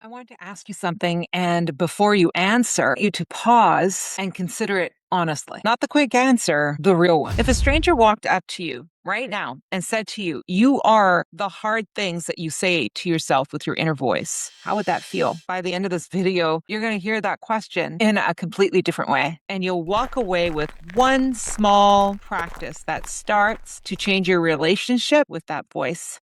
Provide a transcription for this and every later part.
I want to ask you something, and before you answer, you to pause and consider it honestly. Not the quick answer, the real one. If a stranger walked up to you right now and said to you, "You are the hard things that you say to yourself with your inner voice," how would that feel? By the end of this video, you're going to hear that question in a completely different way, and you'll walk away with one small practice that starts to change your relationship with that voice.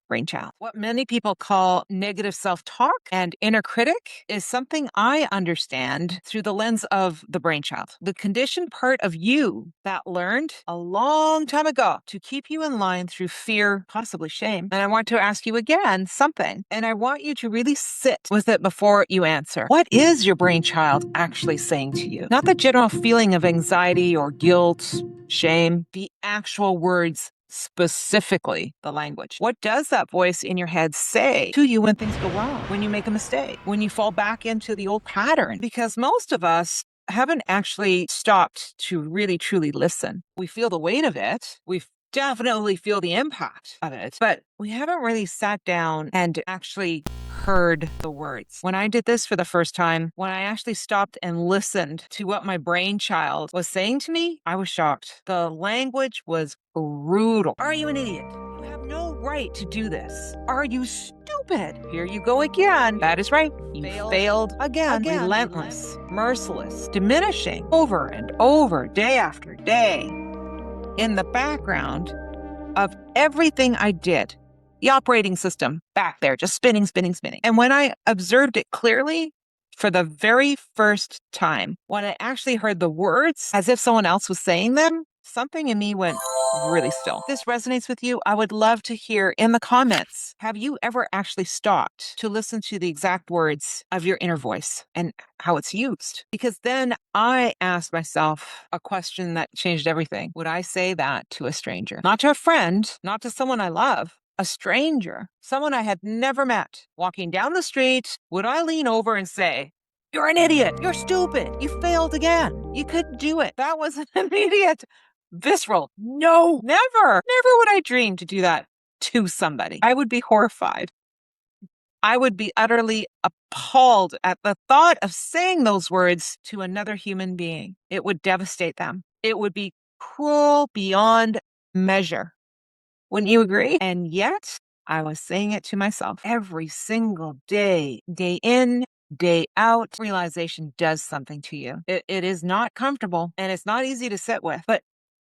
Brainchild. What many people call negative self-talk and inner critic is something I understand through the lens of the brainchild, the conditioned part of you that learned a long time ago to keep you in line through fear, possibly shame. And I want to ask you again something, and I want you to really sit with it before you answer. What is your brainchild actually saying to you? Not the general feeling of anxiety or guilt, shame, the actual words, specifically the language. What does that voice in your head say to you when things go wrong, when you make a mistake, when you fall back into the old pattern? Because most of us haven't actually stopped to really truly listen. We feel the weight of it. We definitely feel the impact of it, but we haven't really sat down and actually heard the words. When I did this for the first time, when I actually stopped and listened to what my brainchild was saying to me, I was shocked. The language was brutal. Are you an idiot? You have no right to do this. Are you stupid? Here you go again. That is right. You failed again. Relentless, merciless, diminishing, over and over, day after day. In the background of everything I did, the operating system back there, just spinning, spinning, spinning. And when I observed it clearly for the very first time, when I actually heard the words as if someone else was saying them, something in me went really still. If this resonates with you, I would love to hear in the comments, have you ever actually stopped to listen to the exact words of your inner voice and how it's used? Because then I asked myself a question that changed everything. Would I say that to a stranger? Not to a friend, not to someone I love, a stranger, someone I had never met. Walking down the street, would I lean over and say, "You're an idiot. You're stupid. You failed again. You couldn't do it"? That was an immediate, visceral, no, never, never would I dream to do that to somebody. I would be horrified. I would be utterly appalled at the thought of saying those words to another human being. It would devastate them. It would be cruel beyond measure. Wouldn't you agree? And yet, I was saying it to myself every single day, day in, day out. Realization does something to you. It is not comfortable and it's not easy to sit with, but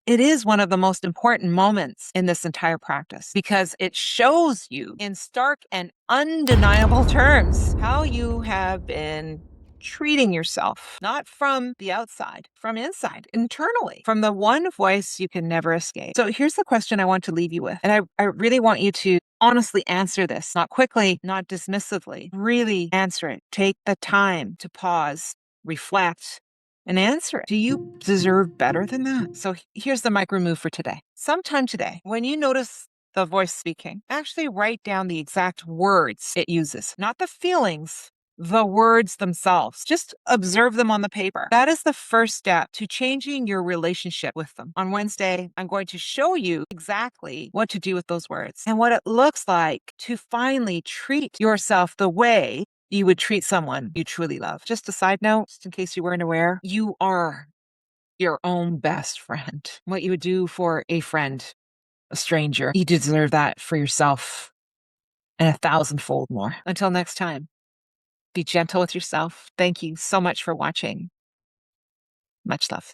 it is one of the most important moments in this entire practice because it shows you in stark and undeniable terms how you have been treating yourself, not from the outside, from inside, internally, from the one voice you can never escape. So here's the question I want to leave you with. And I really want you to honestly answer this, not quickly, not dismissively. Really answer it. Take the time to pause, reflect, and answer it. Do you deserve better than that? So here's the micro move for today. Sometime today, when you notice the voice speaking, actually write down the exact words it uses, not the feelings, the words themselves. Just observe them on the paper. That is the first step to changing your relationship with them. On Wednesday, I'm going to show you exactly what to do with those words and what it looks like to finally treat yourself the way you would treat someone you truly love. Just a side note, just in case you weren't aware, you are your own best friend. What you would do for a friend, a stranger, you deserve that for yourself and 1,000-fold more. Until next time, be gentle with yourself. Thank you so much for watching. Much love.